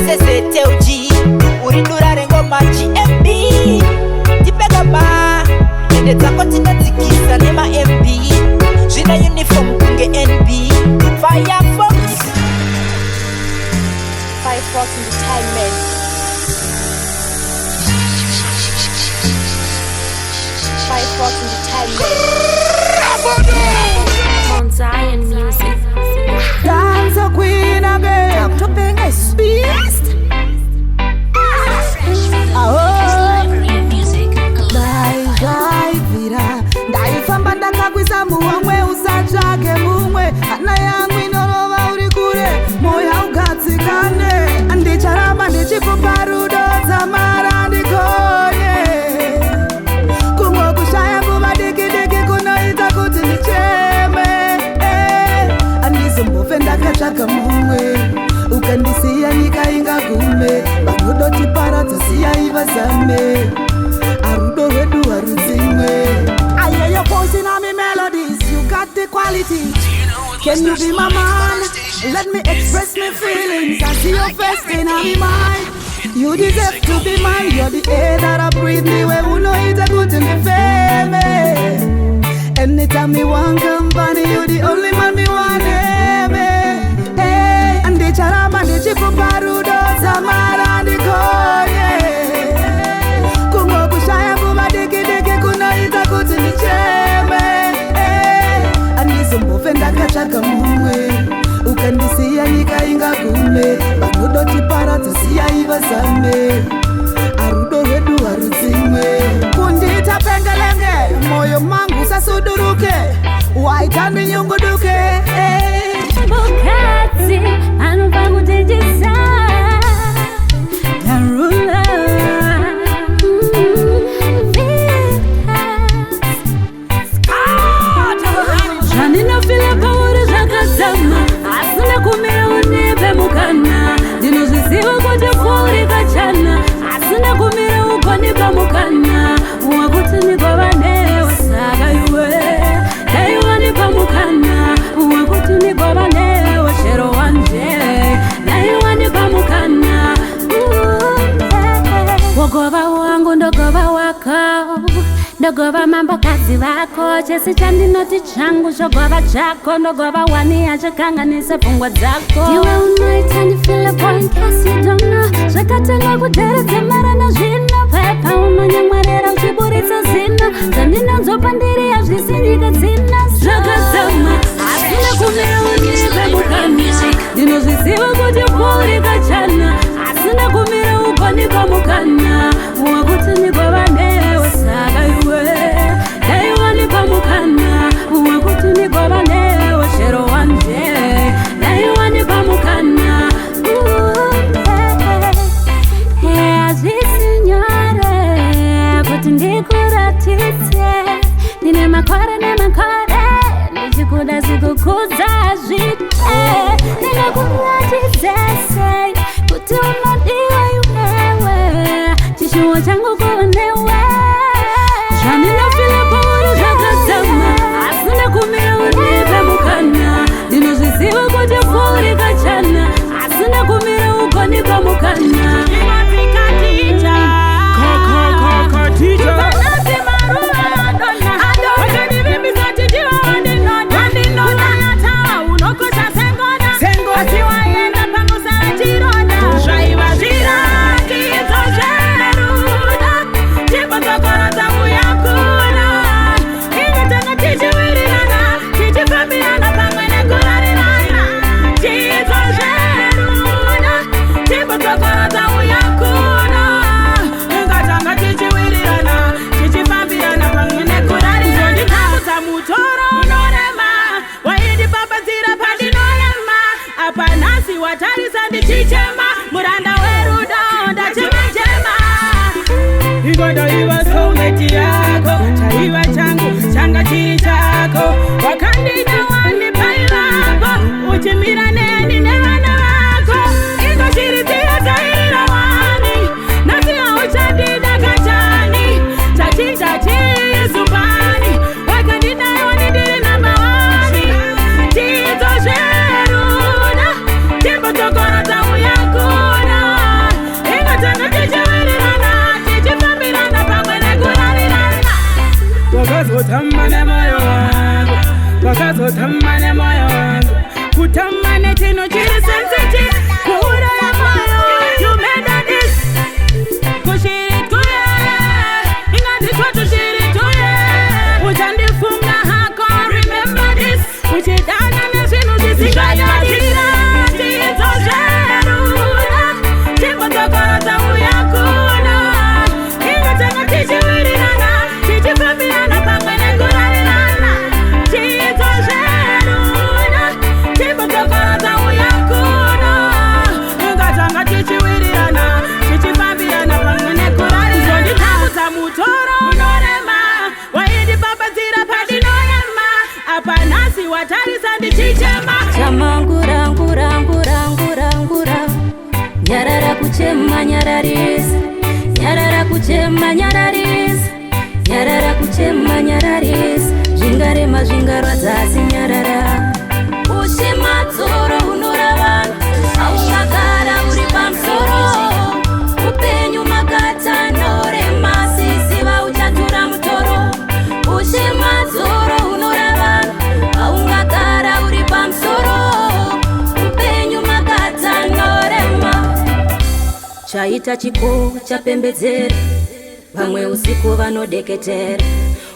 SSTOG urindurare ngoma GMB tipegama ende dzako tinadzikisa nema MB zvina uniform kunge NB Firefox Entertainment Firefox Entertainment Mount Zion Music. Dance a queen again. To bring a beast. Ndaifamba ndakakwisa muwamwe usatsvake mumwe hana yangu inorova uri kure moyo ugadzikane ndicharamba ndichikupa rudo dzamara ndikonye kumwe kushaya kuva diki kunoita kuti ndicheme andizombofe ndakatsvaga mumwe ukandisiya nyika ingagume vanodoti siya ivazame arudo rwedu harudzimwe. I hear your voice in all my melodies, you got the quality. Can you be my man? Let me express my feelings. I see your face in my mind. You deserve to be mine. You're the air that I breathe. Me where you know it's a good to me family. Anytime me want company, you're the only man me want me. Hey, and the charama the chico parudo samara the konye. Kungo kushaya kuba diki kunoita kuti ndicheme. Andizombofe ndakatsvaga mumwe ukandisiya nyika ingagume vanodoti siya ivazame arudo rwedu harudzimwe. Kundiita pengelenge moyo mangu usasuduruke waita ndinyunguduke. Mukadzi anobva kutejesa Darula Zvaninofila pauri zvakazama asina kumira unepe mukana ndinozviziva kuti kuri kachana asina kumira ugoni pamukana wakuti nigova newe saka iwe daiwani pamukana wakuti nigova newe chero wanje daiwani pamukana wogova wangu ndogova wako ndogova mambokadzi vako chese chandinoti changu chogova chako ndogova wani achakanganisa pfungwa dzako iwe unoita ndifile point case you don't know zvakatanga kuderedza mara nazvino pepa unonyamwarera uchiburitsa zino dzandinonzopa ndiri yazvisindika dzina zvakazama asina kumira unipe mukana ndinozviziva kuti kuri kachana asina kumira ugoni pamukana wakuti nigova newe saka iwe daiwani pamukana wakuti nigova newe chero wanje daiwani pamukana hazvisinyore kuti ndikuratidze ndine makore nemakore ndichikuda zikukudza zvite ndingakuratidze sei kuti unodiwa iwewe chishuwo changu kunewe zvaninofila pauri zvakazama asina kumira unipe mukana ndinozviziva kuti kuri kachana asina kumira ugoni pamukana wakandida wani paivako uchimira neni nevana vako ingoshiritira tairira wani nasiya uchandida kachani chachizupani wakandida wani ndiri namba wani tidzo zveruda timbotokora tau yako nyararisa, nyarara kuchema nyararisa, nyarara kuchema nyararisa, zvingarema zvingarwadza asi nyarara. Ushema dzoro unora vanhu, haungagara uri pamusoro, upenyu makata norema sisiva uchatura mutoro. Ushema dzoro unora vanhu, haungagara uri pamusoro, upenyu makata norema. Chaita chiko chapembedzera, vamwe usiku vanodeketera,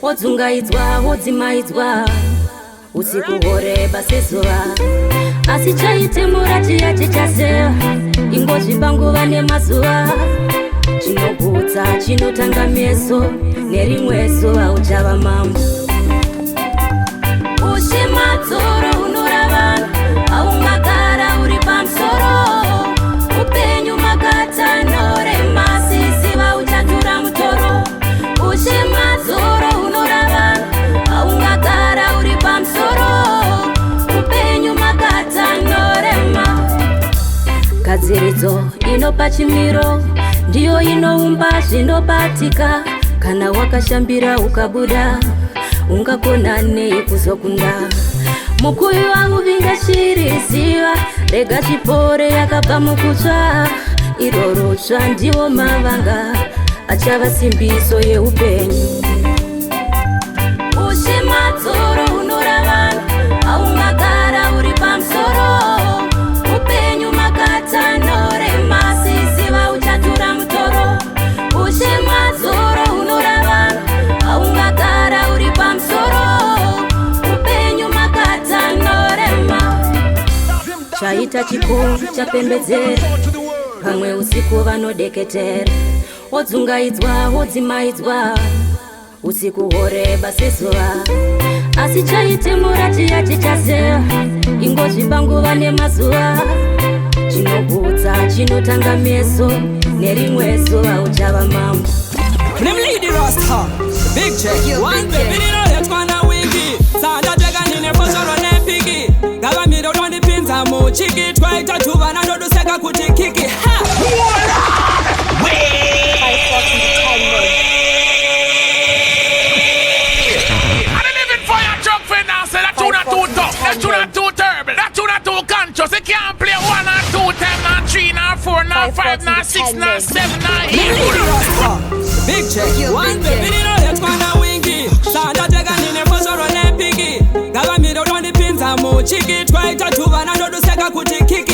wodzungaidzwa wodzimaidzwa, usiku horeba sezuva, asi chaite muratiya chichaseva, ingozvipa nguva nemazuva, chinogutsa chinotanga meso, nerimwe zuva uchava mambo. Ushema dzoro unora vanhu, haungagara uri pamusoro, upenyu makata norema sisiva uchatura mutoro. Ushema dzoro unora vanhu, haungagara uri pamusoro, upenyu makata norema. Gadziridzo inopa chimiro, ndiyo inoumba zvinobatika. Kana wakashambira ukabuda, ungakona nei kuzokunda. Mukuyu wangu vinga shiri ziva, rega chipore yakabva mukutsva. Iroro tsva ndiwo mavanga, achava simbiso yeupenyu. Ushema dzoro unora vanhu, haungagara uri pamusoro, upenyu makata norema sisiva uchatura mutoro. Ushema dzoro unora vanhu, haungagara uri pamusoro, upenyu makata norema. Chaita chiko chapembedzera, vamwe usiku vanodeketera, wodzungaidzwa wodzimaidzwa, usiku horeba sezuva, asi chaite muratiya chichaseva, ingozvipa nguva nemazuva, chinogutsa chinotanga meso, nerimwe zuva uchava mambo. Nim lady Rasta, big check. One baby, let's go na wiki. Sanda tega nine fosoro ne pigi. Gaba mi don't want the pins and mo chiki. Try to tuba na do seka kuti kiki. Ha! I'm living for your truck for now. Say that tune too tough, that tune too terrible, that tune too conscious. You can't play 1 or 2 times, not 3, not 4, not 5, not 6, not 7, not 8. Big check. One baby, let's go na wiki. Sanda tega nine fosoro ne pigi. Gaba mi don't want the pins and mo chiki. Try to tuba na do seka kuti kiki.